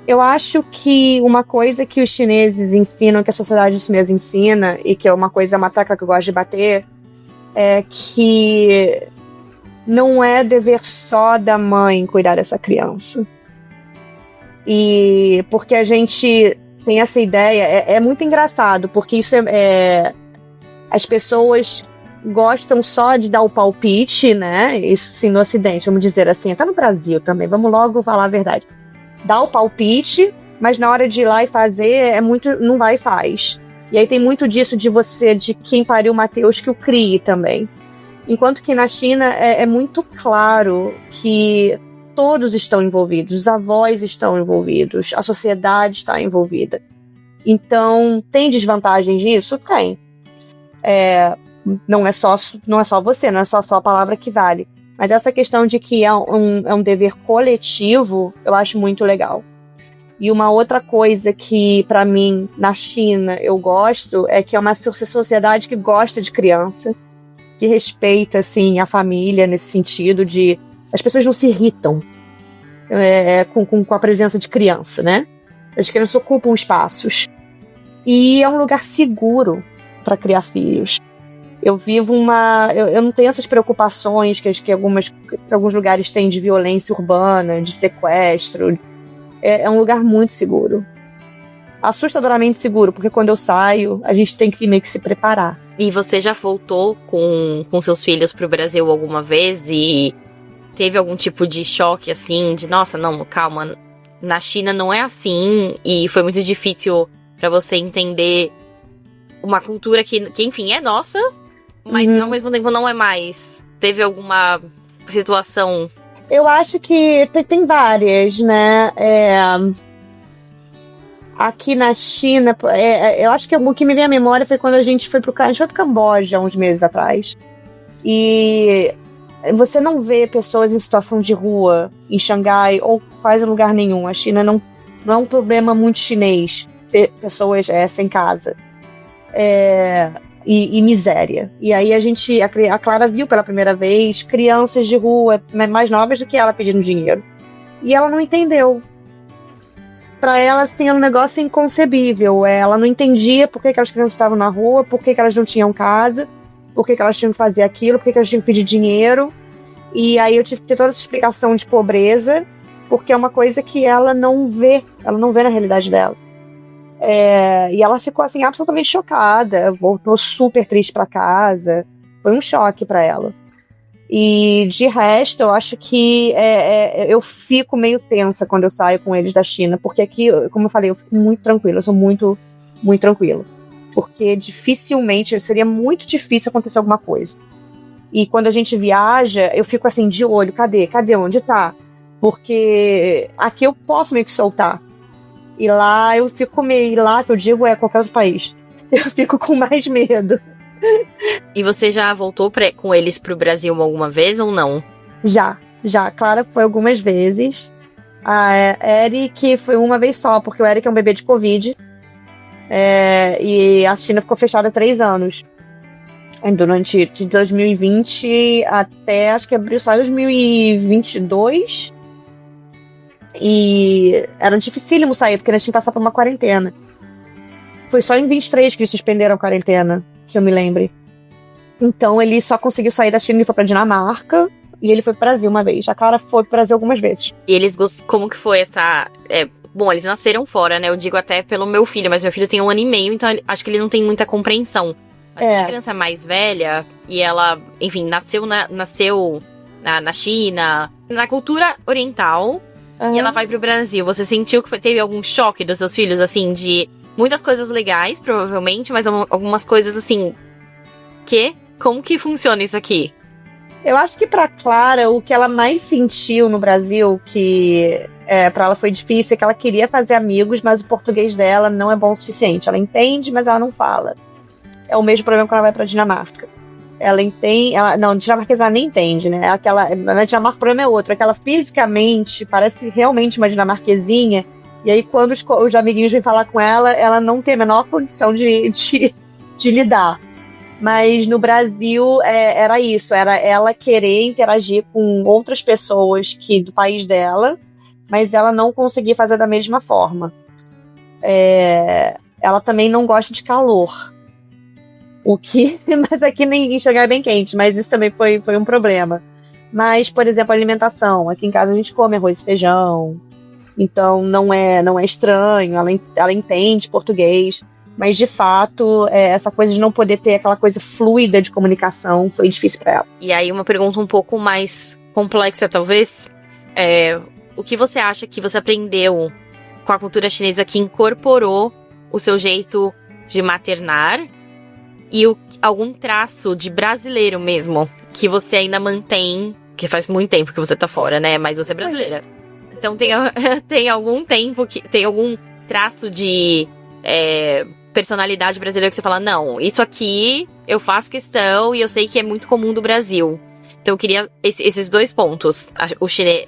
B: Eu acho que uma coisa que os chineses ensinam, que a sociedade chinesa ensina, e que é uma tecla que eu gosto de bater, é que não é dever só da mãe cuidar dessa criança. E porque a gente tem essa ideia, é muito engraçado, porque isso as pessoas gostam só de dar o palpite, né? Isso sim, no Ocidente, vamos dizer assim, até no Brasil também, vamos logo falar a verdade. Dá o palpite, mas na hora de ir lá e fazer, não vai e faz. E aí tem muito disso de quem pariu o Mateus que o crie também. Enquanto que na China é muito claro que todos estão envolvidos, os avós estão envolvidos, a sociedade está envolvida. Então, tem desvantagens nisso? Tem. Não é só você, não é só a palavra que vale. Mas essa questão de que é um dever coletivo, eu acho muito legal. E uma outra coisa que, para mim, na China, eu gosto, é que é uma sociedade que gosta de criança, que respeita, assim, a família nesse sentido de... As pessoas não se irritam com a presença de criança, né? As crianças ocupam espaços. E é um lugar seguro para criar filhos. Eu não tenho essas preocupações que alguns lugares têm de violência urbana, de sequestro. É um lugar muito seguro. Assustadoramente seguro, porque quando eu saio, a gente tem que meio que se preparar.
A: E você já voltou com seus filhos pro Brasil alguma vez e teve algum tipo de choque, assim, de nossa, não, calma, na China não é assim, e foi muito difícil pra você entender uma cultura que enfim, é nossa, mas ao mesmo tempo não é mais. Teve alguma situação?
B: Eu acho que tem várias, né? Aqui na China, eu acho que o que me vem à memória foi quando a gente foi pro Camboja, uns meses atrás. E você não vê pessoas em situação de rua em Xangai ou quase em lugar nenhum. A China não é um problema muito chinês, pessoas sem casa. E miséria. E aí a Clara viu pela primeira vez crianças de rua mais novas do que ela pedindo dinheiro. E ela não entendeu. Para ela, assim, era um negócio inconcebível. Ela não entendia por que aquelas crianças estavam na rua, por que elas não tinham casa, por que elas tinham que fazer aquilo, por que elas tinham que pedir dinheiro. E aí eu tive que ter toda essa explicação de pobreza, porque é uma coisa que ela não vê na realidade dela. E ela ficou assim absolutamente chocada, voltou super triste para casa, foi um choque para ela. E de resto, eu acho que eu fico meio tensa quando eu saio com eles da China, porque aqui, como eu falei, eu fico muito tranquila, eu sou muito, muito tranquila. Porque dificilmente, seria muito difícil acontecer alguma coisa. E quando a gente viaja, eu fico assim, de olho, cadê? Onde tá? Porque aqui eu posso meio que soltar. E lá eu fico meio, lá que eu digo qualquer outro país. Eu fico com mais medo.
A: E você já voltou com eles pro Brasil alguma vez ou não?
B: Já. Clara foi algumas vezes. A Eric foi uma vez só, porque o Eric é um bebê de Covid. E a China ficou fechada há 3 anos. Durante de 2020 até, acho que abriu só em 2022. E era dificílimo sair, porque eles tinham que passar por uma quarentena. Foi só em 23 que eles suspenderam a quarentena, que eu me lembre. Então ele só conseguiu sair da China e foi pra Dinamarca. E ele foi pro Brasil uma vez. A Clara foi pro Brasil algumas vezes.
A: E eles como que foi essa... Bom, eles nasceram fora, né? Eu digo até pelo meu filho, mas meu filho tem 1 ano e meio, então acho que ele não tem muita compreensão. Mas a criança mais velha, e ela, enfim, nasceu na China, na cultura oriental, e ela vai pro Brasil. Você sentiu que teve algum choque dos seus filhos, assim, de muitas coisas legais, provavelmente, mas algumas coisas, assim, como que funciona isso aqui?
B: Eu acho que pra Clara, o que ela mais sentiu no Brasil, que pra ela foi difícil, é que ela queria fazer amigos, mas o português dela não é bom o suficiente. Ela entende, mas ela não fala. É o mesmo problema quando ela vai pra Dinamarca. Ela entende... dinamarquesa ela nem entende, né? Na Dinamarca o problema é outro. É que ela fisicamente parece realmente uma dinamarquesinha. E aí quando os amiguinhos vêm falar com ela, ela não tem a menor condição de lidar. Mas no Brasil era isso. Era ela querer interagir com outras pessoas do país dela, mas ela não conseguia fazer da mesma forma. Ela também não gosta de calor. Mas aqui nem enxergar é bem quente, mas isso também foi um problema. Mas, por exemplo, a alimentação. Aqui em casa a gente come arroz e feijão, então não é estranho, ela entende português, mas de fato, essa coisa de não poder ter aquela coisa fluida de comunicação foi difícil para ela.
A: E aí uma pergunta um pouco mais complexa, talvez. O que você acha que você aprendeu com a cultura chinesa que incorporou o seu jeito de maternar? E algum traço de brasileiro mesmo, que você ainda mantém, que faz muito tempo que você tá fora, né? Mas você é brasileira. Então tem algum tempo, tem algum traço de personalidade brasileira que você fala, não, isso aqui eu faço questão e eu sei que é muito comum do Brasil. Então eu queria esses 2 pontos,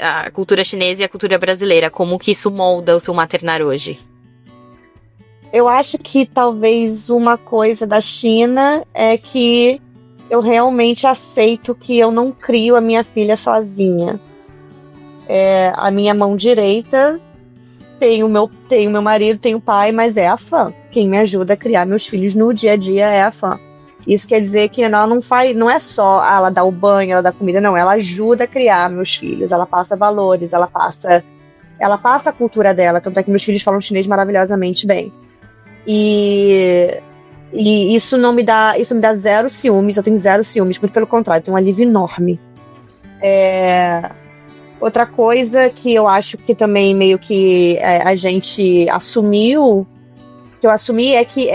A: a cultura chinesa e a cultura brasileira, como que isso molda o seu maternar hoje?
B: Eu acho que talvez uma coisa da China é que eu realmente aceito que eu não crio a minha filha sozinha. A minha mão direita tem o meu marido, tem o pai, mas é a Fã. Quem me ajuda a criar meus filhos no dia a dia é a Fã. Isso quer dizer que ela não é só ela dá o banho, ela dá comida, não. Ela ajuda a criar meus filhos, ela passa valores, ela passa a cultura dela. Tanto é que meus filhos falam chinês maravilhosamente bem. E isso me dá 0 ciúmes, eu tenho 0 ciúmes, muito pelo contrário, eu tenho um alívio enorme. Outra coisa que eu acho que também meio que a gente assumiu, que eu assumi, é que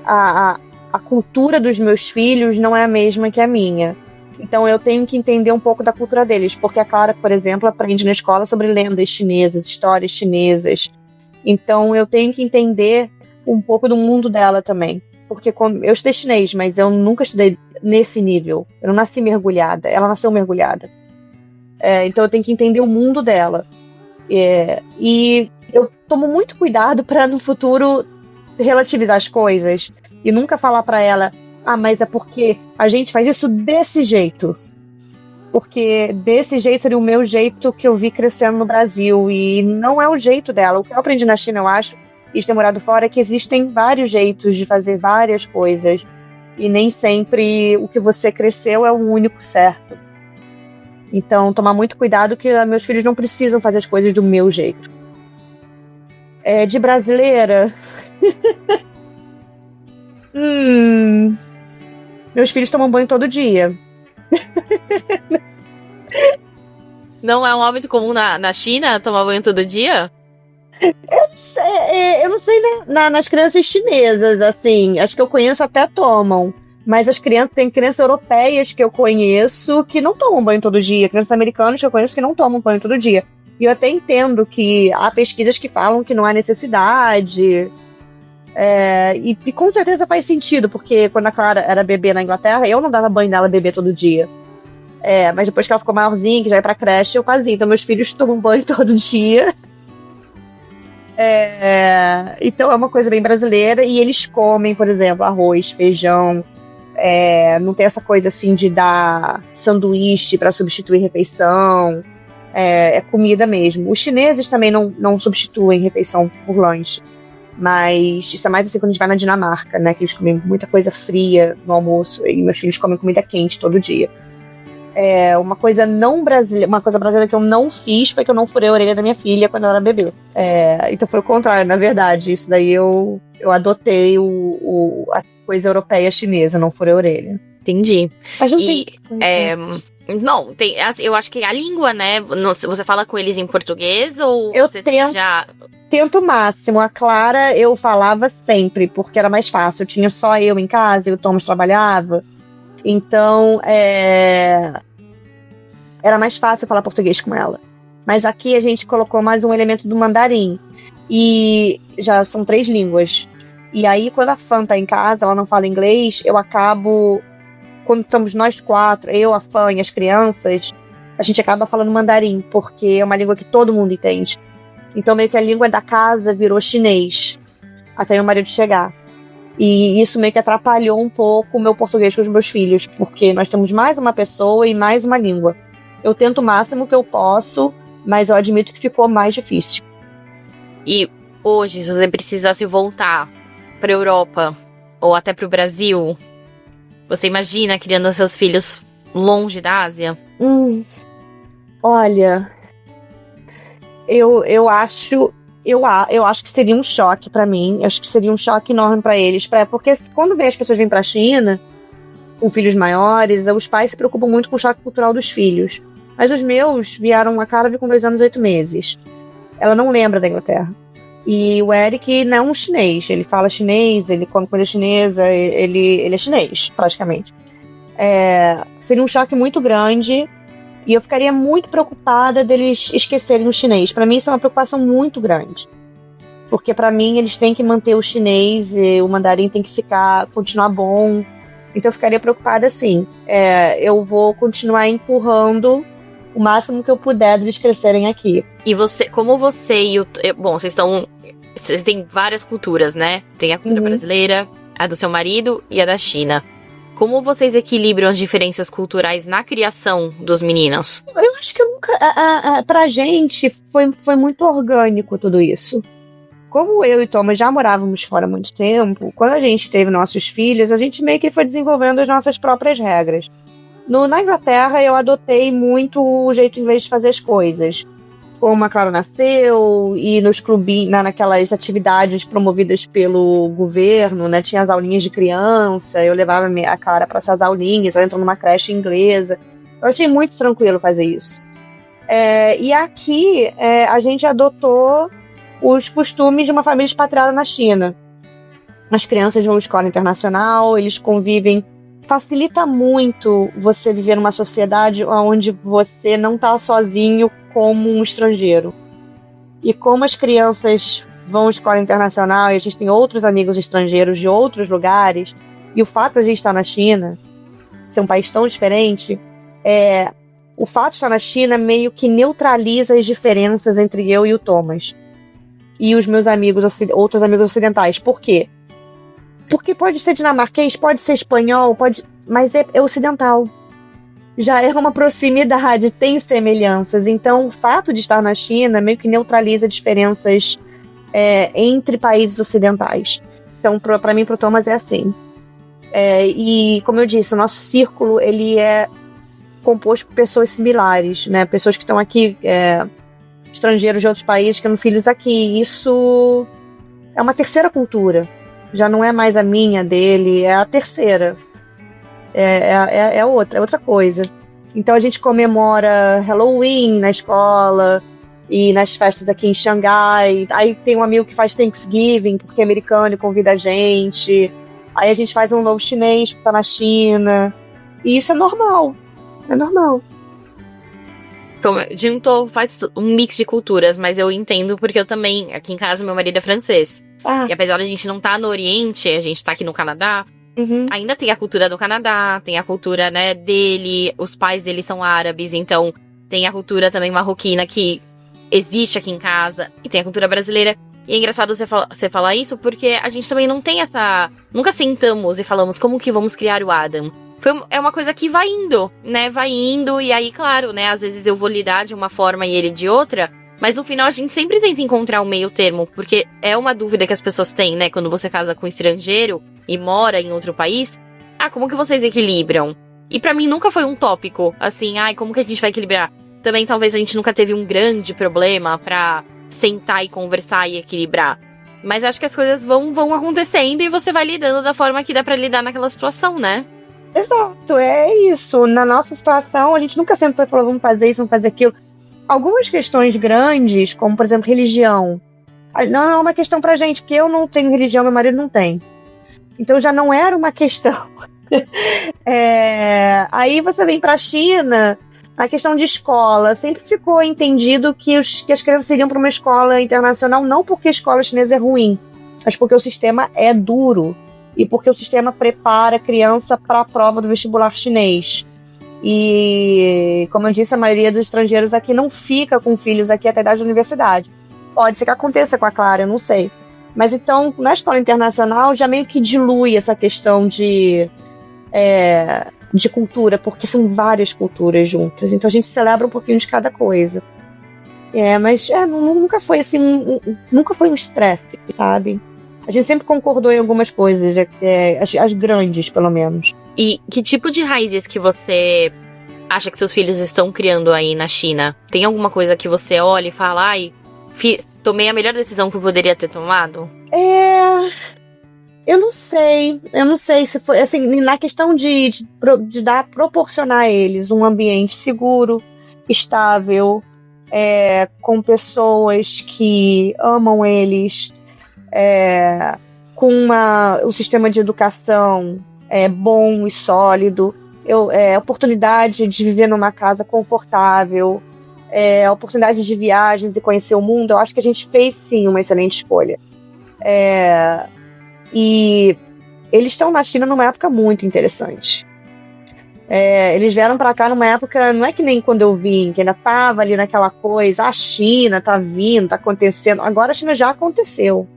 B: a cultura dos meus filhos não é a mesma que a minha. Então eu tenho que entender um pouco da cultura deles, porque a Clara, por exemplo, aprende na escola sobre lendas chinesas, histórias chinesas. Então eu tenho que entender um pouco do mundo dela também. Porque eu estudei chinês, mas eu nunca estudei nesse nível. Eu não nasci mergulhada, ela nasceu mergulhada. Então eu tenho que entender o mundo dela. E eu tomo muito cuidado para no futuro relativizar as coisas e nunca falar para ela, mas é porque a gente faz isso desse jeito. Porque desse jeito seria o meu jeito que eu vi crescendo no Brasil, e não é o jeito dela. O que eu aprendi na China, eu acho, e ter morado fora, é que existem vários jeitos de fazer várias coisas, e nem sempre o que você cresceu é o único certo. Então, tomar muito cuidado, que meus filhos não precisam fazer as coisas do meu jeito. De brasileira, Meus filhos tomam banho todo dia.
A: Não é um hábito comum na China tomar banho todo dia?
B: Eu não sei, né? Nas crianças chinesas, assim, as que eu conheço até tomam. Mas tem crianças europeias que eu conheço que não tomam banho todo dia. Crianças americanas que eu conheço que não tomam banho todo dia. E eu até entendo que há pesquisas que falam que não há necessidade. E com certeza faz sentido, porque quando a Clara era bebê na Inglaterra, eu não dava banho nela bebê todo dia. Mas depois que ela ficou maiorzinha, que já ia pra creche, eu fazia. Então meus filhos tomam banho todo dia. Então é uma coisa bem brasileira. E eles comem, por exemplo, arroz, feijão. Não tem essa coisa assim de dar sanduíche para substituir refeição. É comida mesmo. Os chineses também não substituem refeição por lanche. Mas isso é mais assim quando a gente vai na Dinamarca, né? Que eles comem muita coisa fria no almoço. E meus filhos comem comida quente todo dia. Uma coisa brasileira que eu não fiz foi que eu não furei a orelha da minha filha quando ela era bebê. Então foi o contrário, na verdade. Isso daí eu adotei a coisa europeia chinesa, não furei a orelha.
A: Entendi.
B: Mas não tem...
A: Não, tem, eu acho que a língua, né? Você fala com eles em português ou você já...
B: Tento o máximo. A Clara eu falava sempre, porque era mais fácil. Eu tinha só eu em casa e o Thomas trabalhava. Então, era mais fácil falar português com ela. Mas aqui a gente colocou mais um elemento do mandarim. E já são 3 línguas. E aí, quando a Fan tá em casa, ela não fala inglês, eu acabo... Quando estamos nós 4, eu, a Fan e as crianças, a gente acaba falando mandarim, porque é uma língua que todo mundo entende. Então, meio que a língua da casa virou chinês, até meu marido chegar. E isso meio que atrapalhou um pouco o meu português com os meus filhos, porque nós temos mais uma pessoa e mais uma língua. Eu tento o máximo que eu posso, mas eu admito que ficou mais difícil.
A: E hoje, se você precisasse voltar para a Europa ou até para o Brasil, você imagina criando seus filhos longe da Ásia?
B: Olha, eu acho que seria um choque para mim. Eu acho que seria um choque enorme para eles, porque quando as pessoas vêm para a China com filhos maiores, os pais se preocupam muito com o choque cultural dos filhos. Mas os meus vieram, a Clara com 2 anos e 8 meses. Ela não lembra da Inglaterra. E o Eric não é um chinês, ele fala chinês, ele come comida chinesa, ele é chinês, praticamente. Seria um choque muito grande e eu ficaria muito preocupada deles esquecerem o chinês. Para mim isso é uma preocupação muito grande, porque para mim eles têm que manter o chinês e o mandarim tem que continuar bom. Então eu ficaria preocupada assim. Eu vou continuar empurrando o máximo que eu puder deles crescerem aqui.
A: E como você e o... Bom, vocês têm várias culturas, né? Tem a cultura brasileira, a do seu marido e a da China. Como vocês equilibram as diferenças culturais na criação dos meninos?
B: Eu acho que pra gente foi muito orgânico tudo isso. Como eu e Thomas já morávamos fora há muito tempo, quando a gente teve nossos filhos, a gente meio que foi desenvolvendo as nossas próprias regras. Na Inglaterra, eu adotei muito o jeito inglês de fazer as coisas. Como a Clara nasceu, e nos clubinhos, naquelas atividades promovidas pelo governo, né? Tinha as aulinhas de criança, eu levava a Clara para essas aulinhas, ela entrou numa creche inglesa. Eu achei muito tranquilo fazer isso. E aqui, a gente adotou os costumes de uma família expatriada na China. As crianças vão à escola internacional, eles convivem. Facilita muito você viver numa sociedade onde você não está sozinho como um estrangeiro. E como as crianças vão à escola internacional e a gente tem outros amigos estrangeiros de outros lugares, e o fato de a gente estar na China, ser um país tão diferente, o fato de estar na China meio que neutraliza as diferenças entre eu e o Thomas. E os meus outros amigos ocidentais. Por quê? Porque pode ser dinamarquês, pode ser espanhol, mas é ocidental. Já é uma proximidade, tem semelhanças. Então, o fato de estar na China meio que neutraliza diferenças entre países ocidentais. Então, para mim, para o Thomas, é assim. E, como eu disse, o nosso círculo ele é composto por pessoas similares, né? Pessoas que estão aqui, estrangeiros de outros países, que têm filhos aqui. Isso é uma terceira cultura. Já não é mais a minha, dele, é a terceira. É outra coisa. Então a gente comemora Halloween na escola e nas festas aqui em Xangai. Aí tem um amigo que faz Thanksgiving, porque é americano e convida a gente. Aí a gente faz um novo chinês, que tá na China. E isso é normal. É normal.
A: Faz um mix de culturas, mas eu entendo porque eu também, aqui em casa, meu marido é francês. E apesar de a gente não estar no Oriente, a gente tá aqui no Canadá, ainda tem a cultura do Canadá, tem a cultura, né, dele, os pais dele são árabes, então tem a cultura também marroquina que existe aqui em casa, e tem a cultura brasileira. E é engraçado você falar isso, porque a gente também não tem essa... Nunca sentamos e falamos como que vamos criar o Adam. É uma coisa que vai indo, né? Vai indo, e aí, claro, né? Às vezes eu vou lidar de uma forma e ele de outra, mas no final a gente sempre tenta encontrar um meio termo, porque é uma dúvida que as pessoas têm, né? Quando você casa com um estrangeiro e mora em outro país, como que vocês equilibram? E pra mim nunca foi um tópico, assim, como que a gente vai equilibrar? Também talvez a gente nunca teve um grande problema pra sentar e conversar e equilibrar. Mas acho que as coisas vão acontecendo e você vai lidando da forma que dá pra lidar naquela situação, né?
B: Exato, é isso. Na nossa situação, a gente nunca sempre falou, vamos fazer isso, vamos fazer aquilo. Algumas questões grandes, como, por exemplo, religião, não é uma questão pra gente, porque eu não tenho religião, meu marido não tem. Então já não era uma questão. Aí você vem pra China, a questão de escola. Sempre ficou entendido que as crianças iriam para uma escola internacional, não porque a escola chinesa é ruim, mas porque o sistema é duro. E porque o sistema prepara a criança para a prova do vestibular chinês. E, como eu disse, a maioria dos estrangeiros aqui não fica com filhos aqui até a idade da universidade. Pode ser que aconteça com a Clara, eu não sei. Mas então, na escola internacional, já meio que dilui essa questão de cultura, porque são várias culturas juntas. Então a gente celebra um pouquinho de cada coisa. Mas nunca foi assim, nunca foi um estresse, sabe? A gente sempre concordou em algumas coisas, as grandes, pelo menos.
A: E que tipo de raízes que você acha que seus filhos estão criando aí na China? Tem alguma coisa que você olha e fala, tomei a melhor decisão que eu poderia ter tomado?
B: Eu não sei se foi, assim, na questão de proporcionar a eles um ambiente seguro, estável, com pessoas que amam eles, com um sistema de educação bom e sólido, a oportunidade de viver numa casa confortável, a oportunidade de viagens e conhecer o mundo. Eu acho que a gente fez sim uma excelente escolha. E eles estão na China numa época muito interessante. Eles vieram para cá numa época, não é que nem quando eu vim, que ainda tava ali naquela coisa, a China tá vindo, tá acontecendo. Agora a China já aconteceu.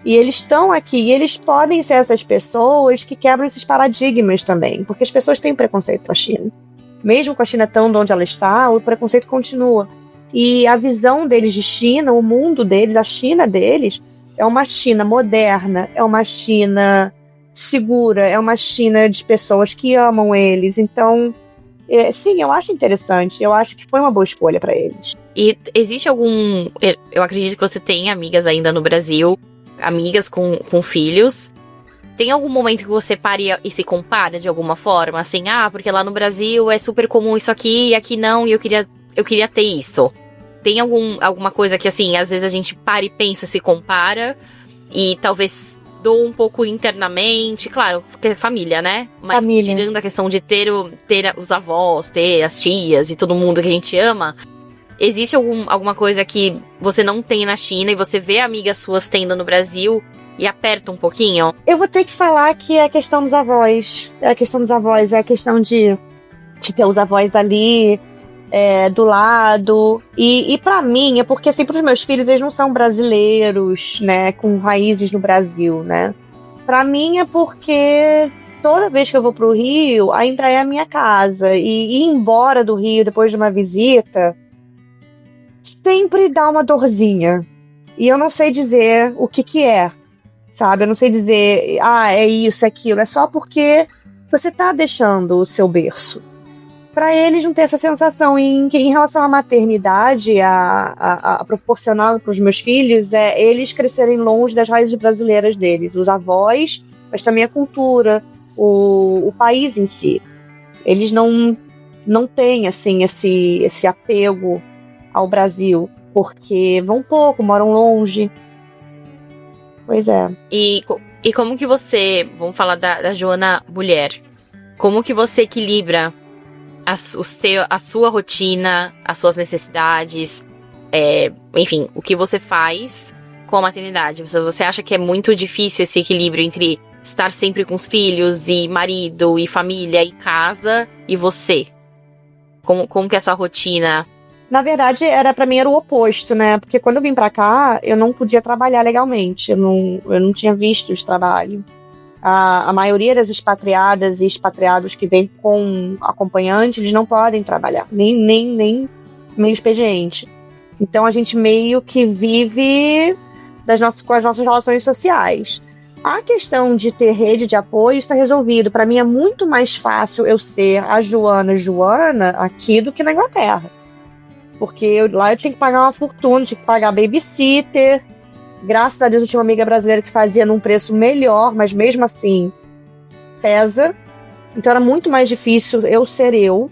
B: E eles estão aqui, e eles podem ser essas pessoas que quebram esses paradigmas também, porque as pessoas têm preconceito com a China. Mesmo com a China tão onde ela está, o preconceito continua. E a visão deles de China, o mundo deles, a China deles, é uma China moderna, é uma China segura, é uma China de pessoas que amam eles. Então, sim, eu acho interessante. Eu acho que foi uma boa escolha para eles.
A: E existe algum... Eu acredito que você tem amigas ainda no Brasil, amigas com filhos. Tem algum momento que você para e se compara de alguma forma? Assim, porque lá no Brasil é super comum isso aqui e aqui não, e eu queria ter isso. Tem alguma coisa que, assim, às vezes a gente para e pensa, se compara, e talvez doa um pouco internamente, claro, porque é família, né? Mas tirando a questão de ter os avós, ter as tias e todo mundo que a gente ama, existe alguma coisa que você não tem na China e você vê amigas suas tendo no Brasil e aperta um pouquinho?
B: Eu vou ter que falar que é a questão dos avós. É a questão dos avós, é a questão de ter os avós ali do lado. E pra mim, é porque assim, pros meus filhos, eles não são brasileiros, né, com raízes no Brasil, né? Pra mim é porque toda vez que eu vou pro Rio, ainda é a minha casa. E ir embora do Rio depois de uma visita sempre dá uma dorzinha. E eu não sei dizer o que é, sabe? Eu não sei dizer, é isso, é aquilo. É só porque você tá deixando o seu berço. para eles não ter essa sensação. Em relação à maternidade, a proporcionar para os meus filhos, eles crescerem longe das raízes brasileiras deles, os avós, mas também a cultura, o país em si. Eles não têm assim, esse apego ao Brasil, porque vão pouco, moram longe. Pois é.
A: E como que você, vamos falar da Joana mulher, como que você equilibra a sua rotina, as suas necessidades, enfim, o que você faz com a maternidade? Você acha que é muito difícil esse equilíbrio entre estar sempre com os filhos, e marido, e família, e casa, e você? Como que é a sua rotina?
B: Na verdade, para mim era o oposto, né? Porque quando eu vim pra cá, eu não podia trabalhar legalmente, eu não tinha visto de trabalho. A maioria das expatriadas e expatriados que vêm com acompanhante, eles não podem trabalhar, nem meio expediente. Então a gente meio que vive com as nossas relações sociais. A questão de ter rede de apoio está resolvido. Para mim é muito mais fácil eu ser a Joana aqui do que na Inglaterra. Porque lá eu tinha que pagar uma fortuna, tinha que pagar babysitter. Graças a Deus eu tinha uma amiga brasileira que fazia num preço melhor, mas mesmo assim pesa. Então era muito mais difícil eu ser eu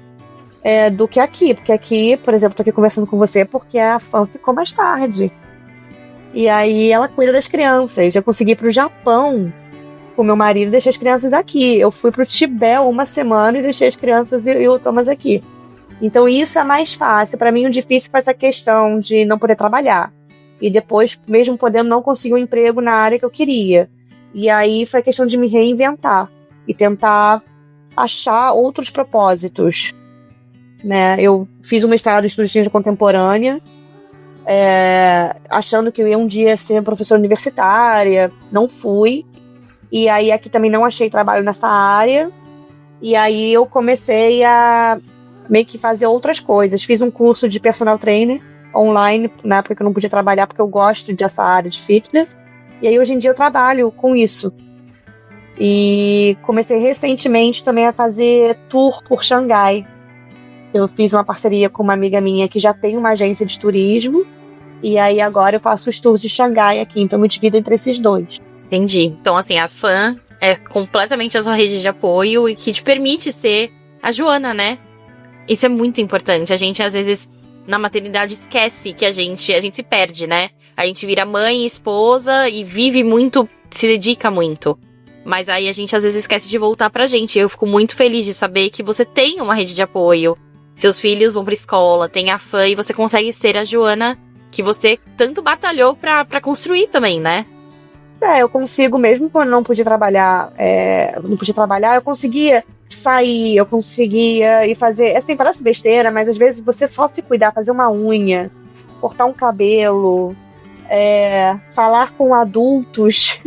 B: do que aqui. Porque aqui, por exemplo, tô aqui conversando com você porque a fã ficou mais tarde. E aí ela cuida das crianças. Eu consegui ir pro Japão com meu marido e deixei as crianças aqui. Eu fui pro Tibete uma semana e deixei as crianças e o Thomas aqui. Então isso é mais fácil. Para mim o difícil foi essa questão de não poder trabalhar. E depois, mesmo podendo, não conseguir um emprego na área que eu queria. E aí foi a questão de me reinventar e tentar achar outros propósitos. Né? Eu fiz um mestrado em estudos de ciência contemporânea, achando que eu ia um dia ser professora universitária. Não fui. E aí aqui também não achei trabalho nessa área. E aí eu comecei a meio que fazer outras coisas. Fiz um curso de personal trainer online, na época que eu não podia trabalhar, porque eu gosto dessa área de fitness. E aí hoje em dia eu trabalho com isso. E comecei recentemente também a fazer tour por Xangai. Eu fiz uma parceria com uma amiga minha que já tem uma agência de turismo. E aí agora eu faço os tours de Xangai aqui, então eu me divido entre esses dois.
A: Entendi. Então, assim, a fã é completamente a sua rede de apoio e que te permite ser a Joana, né? Isso é muito importante. A gente, às vezes, na maternidade, esquece que a gente se perde, né? A gente vira mãe, esposa e vive muito, se dedica muito. Mas aí a gente, às vezes, esquece de voltar pra gente. Eu fico muito feliz de saber que você tem uma rede de apoio. Seus filhos vão pra escola, tem a fã e você consegue ser a Joana que você tanto batalhou pra construir também, né?
B: Eu consigo, mesmo quando não podia trabalhar, eu conseguia sair, eu conseguia ir fazer, assim, parece besteira, mas às vezes você só se cuidar, fazer uma unha, cortar um cabelo, falar com adultos,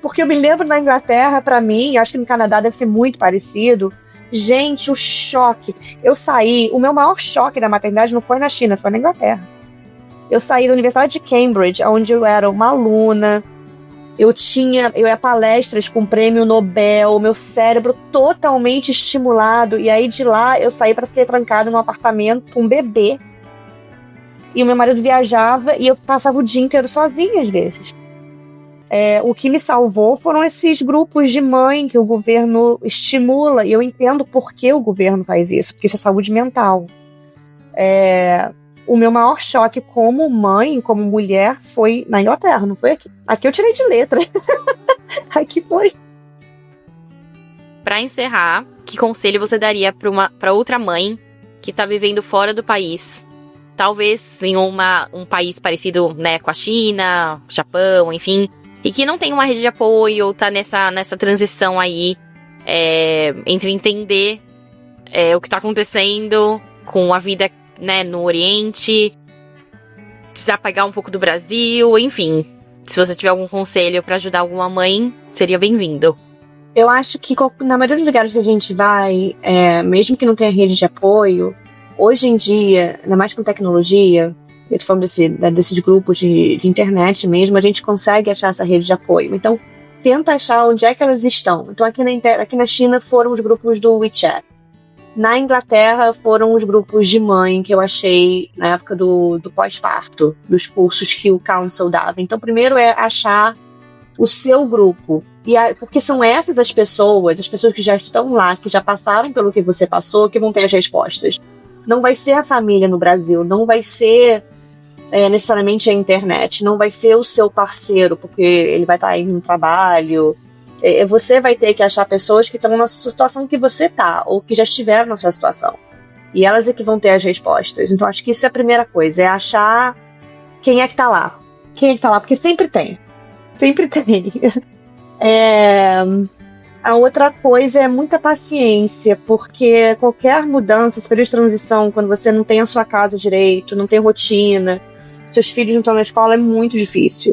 B: porque eu me lembro na Inglaterra, pra mim, acho que no Canadá deve ser muito parecido, gente, o choque, o meu maior choque da maternidade não foi na China, foi na Inglaterra. Eu saí da Universidade de Cambridge, onde eu era uma aluna. Eu ia palestras com prêmio Nobel, meu cérebro totalmente estimulado. E aí de lá eu saí para ficar trancada num apartamento com um bebê. E o meu marido viajava e eu passava o dia inteiro sozinha às vezes. O que me salvou foram esses grupos de mãe que o governo estimula. E eu entendo por que o governo faz isso, porque isso é saúde mental. O meu maior choque como mãe, como mulher, foi na Inglaterra, não foi aqui. Aqui eu tirei de letra. Aqui foi.
A: Pra encerrar, que conselho você daria pra outra mãe que tá vivendo fora do país? Talvez em um país parecido, né, com a China, Japão, enfim, e que não tem uma rede de apoio, tá nessa transição aí, entre entender o que tá acontecendo com a vida, né, no Oriente, desapegar um pouco do Brasil, enfim. Se você tiver algum conselho pra ajudar alguma mãe, seria bem-vindo.
B: Eu acho que na maioria dos lugares que a gente vai, mesmo que não tenha rede de apoio, hoje em dia, ainda mais com tecnologia, eu tô falando desses grupos de internet mesmo, a gente consegue achar essa rede de apoio. Então, tenta achar onde é que elas estão. Então, aqui na China foram os grupos do WeChat. Na Inglaterra foram os grupos de mãe que eu achei na época do pós-parto, dos cursos que o Council dava. Então, primeiro é achar o seu grupo. Porque são essas as pessoas que já estão lá, que já passaram pelo que você passou, que vão ter as respostas. Não vai ser a família no Brasil, não vai ser necessariamente a internet, não vai ser o seu parceiro, porque ele vai estar aí no trabalho. Você vai ter que achar pessoas que estão na situação que você tá, ou que já estiveram na sua situação. E elas é que vão ter as respostas. Então, acho que isso é a primeira coisa, é achar quem é que tá lá. Quem é que tá lá, porque sempre tem. Sempre tem. A outra coisa é muita paciência, porque qualquer mudança, esse período de transição, quando você não tem a sua casa direito, não tem rotina, seus filhos não estão na escola, é muito difícil.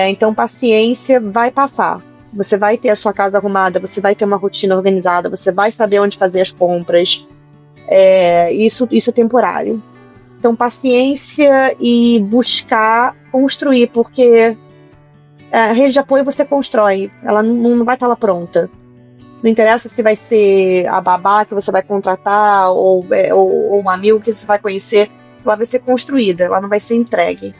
B: Então, paciência, vai passar. Você vai ter a sua casa arrumada, você vai ter uma rotina organizada, você vai saber onde fazer as compras. Isso é temporário. Então, paciência e buscar construir, porque a rede de apoio você constrói, ela não vai estar lá pronta. Não interessa se vai ser a babá que você vai contratar ou um amigo que você vai conhecer, ela vai ser construída, ela não vai ser entregue.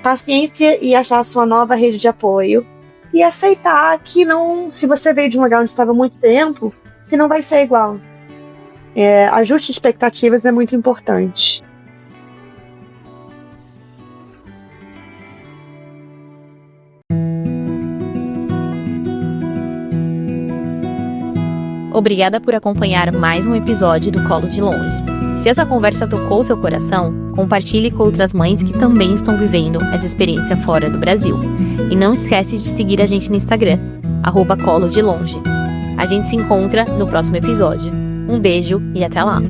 B: Paciência e achar a sua nova rede de apoio e aceitar que não, se você veio de um lugar onde estava há muito tempo, que não vai ser igual. Ajuste de expectativas é muito importante.
A: Obrigada por acompanhar mais um episódio do Colo de Longe. Se essa conversa tocou seu coração, compartilhe com outras mães que também estão vivendo essa experiência fora do Brasil. E não esquece de seguir a gente no Instagram, @colodelonge. A gente se encontra no próximo episódio. Um beijo e até lá!